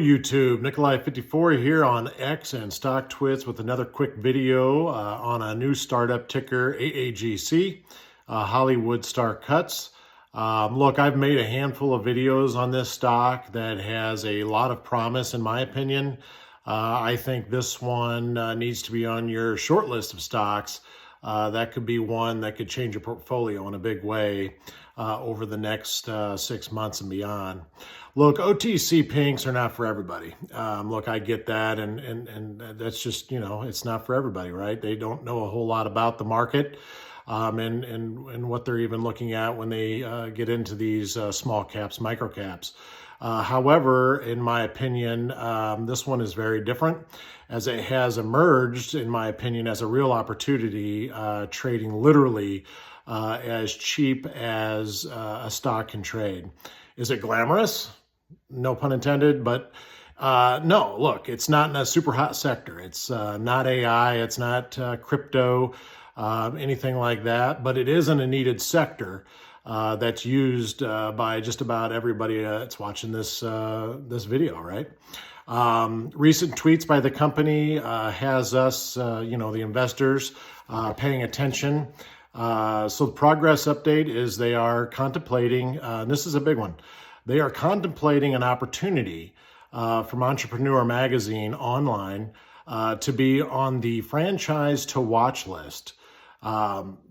YouTube, Nikolai54 here on X and Stock Twits with another quick video on a new startup ticker, AAGC, Hollywood Star Cuts. Look, I've made a handful of videos on this stock that has a lot of promise in my opinion. I think this one needs to be on your short list of stocks. That could be one that could change your portfolio in a big way over the next 6 months and beyond. Look, OTC pinks are not for everybody. Look, I get that, and that's just, it's not for everybody, right? They don't know a whole lot about the market and what they're even looking at when they get into these small caps, micro caps. However, in my opinion, this one is very different, as it has emerged, in my opinion, as a real opportunity, trading literally as cheap as a stock can trade. Is it glamorous? No pun intended, but no, look, it's not in a super hot sector. It's not AI, it's not crypto, anything like that, but it is in a needed sector that's used by just about everybody that's watching this video, right? Recent tweets by the company has us, the investors, paying attention. So the progress update is they are contemplating, and this is a big one, they are contemplating an opportunity from Entrepreneur Magazine online to be on the franchise to watch list.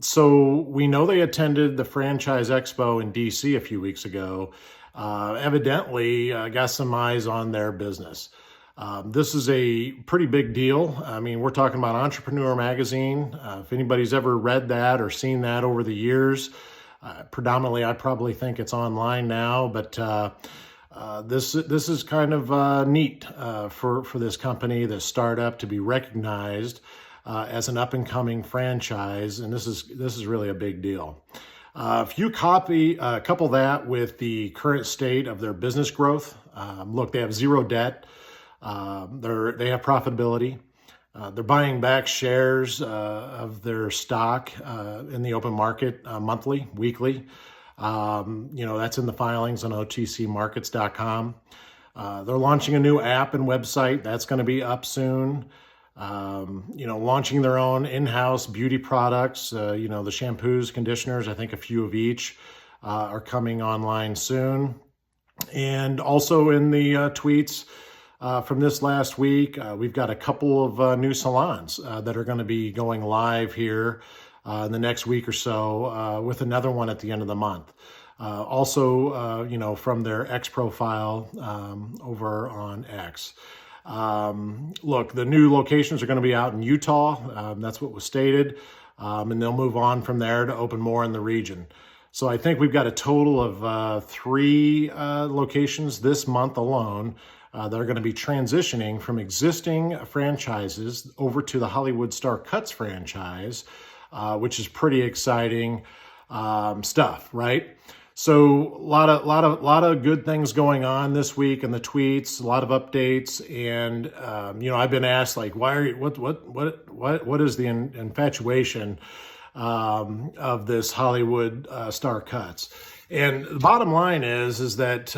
So we know they attended the Franchise Expo in DC a few weeks ago, evidently got some eyes on their business. This is a pretty big deal. I mean, we're talking about Entrepreneur Magazine. If anybody's ever read that or seen that over the years, predominantly I probably think it's online now, but this is kind of neat for this company, this startup, to be recognized as an up-and-coming franchise, and this is really a big deal. If you couple that with the current state of their business growth, look, they have zero debt, they have profitability, they're buying back shares of their stock in the open market monthly, weekly. That's in the filings on otcmarkets.com. They're launching a new app and website that's going to be up soon. Launching their own in-house beauty products, the shampoos, conditioners, I think a few of each are coming online soon. And also in the tweets from this last week, we've got a couple of new salons that are going to be going live here in the next week or so, with another one at the end of the month. Also, from their X profile over on X. Look, the new locations are going to be out in Utah. That's what was stated. And they'll move on from there to open more in the region. So I think we've got a total of 3 locations this month alone that are going to be transitioning from existing franchises over to the Hollywood Star Cuts franchise, which is pretty exciting stuff, right? So a lot of good things going on this week in the tweets, a lot of updates, and I've been asked, like, what is the infatuation of this Hollywood Star Cuts? And the bottom line is that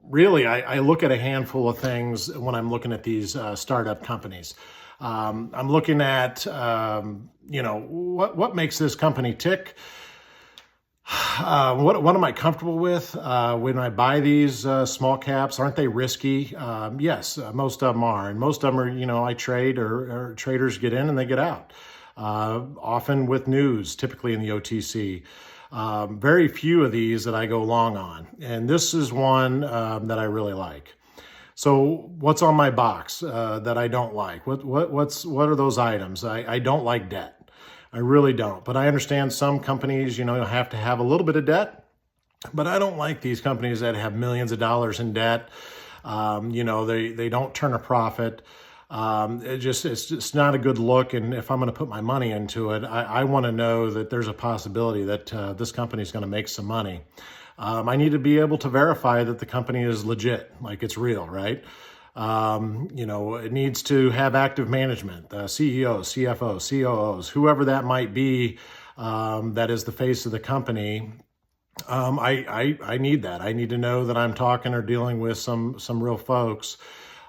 really I look at a handful of things when I'm looking at these startup companies. I'm looking at what makes this company tick. What am I comfortable with when I buy these small caps? Aren't they risky? Yes, most of them are. And most of them are, I trade or traders get in and they get out, often with news, typically in the OTC. Very few of these that I go long on. And this is one that I really like. So what's on my box that I don't like? What are those items? I don't like debt. I really don't. But I understand some companies, have to have a little bit of debt. But I don't like these companies that have millions of dollars in debt. They don't turn a profit. It's just not a good look. And if I'm going to put my money into it, I want to know that there's a possibility that this company is going to make some money. I need to be able to verify that the company is legit, like it's real, right? It needs to have active management, CEOs, CFOs, COOs, whoever that might be, that is the face of the company. I need that. I need to know that I'm talking or dealing with some real folks,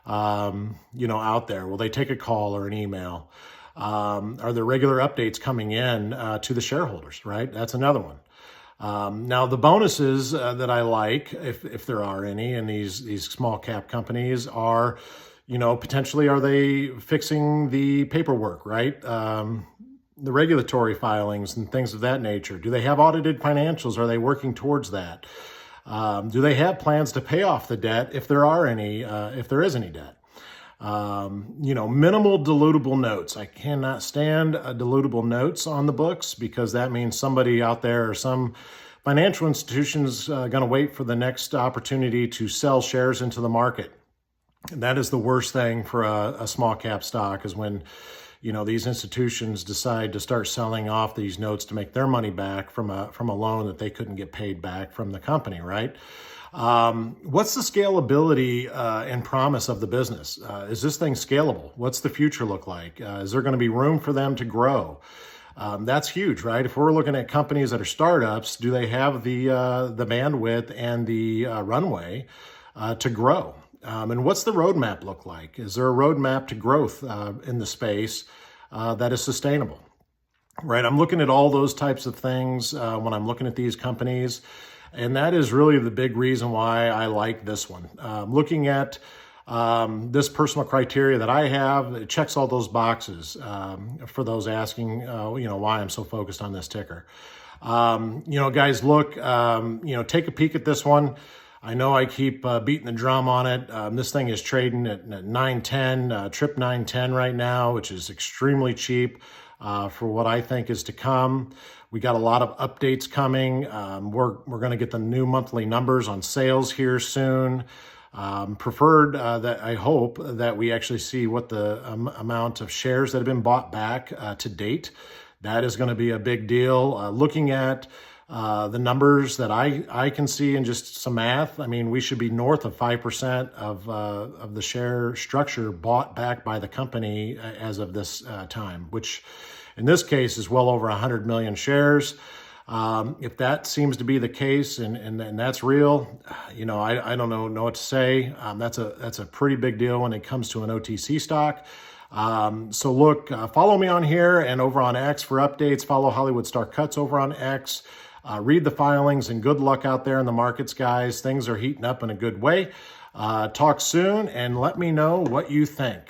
out there. Will they take a call or an email? Are there regular updates coming in to the shareholders, right? That's another one. Now, the bonuses that I like, if there are any in these small cap companies, are, potentially are they fixing the paperwork, right? The regulatory filings and things of that nature. Do they have audited financials? Are they working towards that? Do they have plans to pay off the debt if there are any, if there is any debt? Minimal dilutable notes. I cannot stand dilutable notes on the books, because that means somebody out there or some financial institution's going to wait for the next opportunity to sell shares into the market. And that is the worst thing for a small cap stock, is when these institutions decide to start selling off these notes to make their money back from a loan that they couldn't get paid back from the company, right? What's the scalability and promise of the business? Is this thing scalable? What's the future look like? Is there going to be room for them to grow? That's huge, right? If we're looking at companies that are startups, do they have the bandwidth and the runway to grow? And what's the roadmap look like? Is there a roadmap to growth in the space that is sustainable? Right, I'm looking at all those types of things when I'm looking at these companies, and that is really the big reason why I like this one. Looking at this personal criteria that I have, it checks all those boxes for those asking, why I'm so focused on this ticker. Guys, look, take a peek at this one. I know I keep beating the drum on it. This thing is trading at 910, trip 910 right now, which is extremely cheap for what I think is to come. We got a lot of updates coming. We're going to get the new monthly numbers on sales here soon. Preferred that I hope that we actually see what the amount of shares that have been bought back to date. That is going to be a big deal. Looking at the numbers that I can see in just some math, I mean, we should be north of 5% of the share structure bought back by the company as of this time, which in this case is well over 100 million shares. If that seems to be the case and that's real, I don't know what to say. That's a pretty big deal when it comes to an OTC stock. So look, follow me on here and over on X for updates. Follow Hollywood Star Cuts over on X. Read the filings, and good luck out there in the markets, guys. Things are heating up in a good way. Talk soon, and let me know what you think.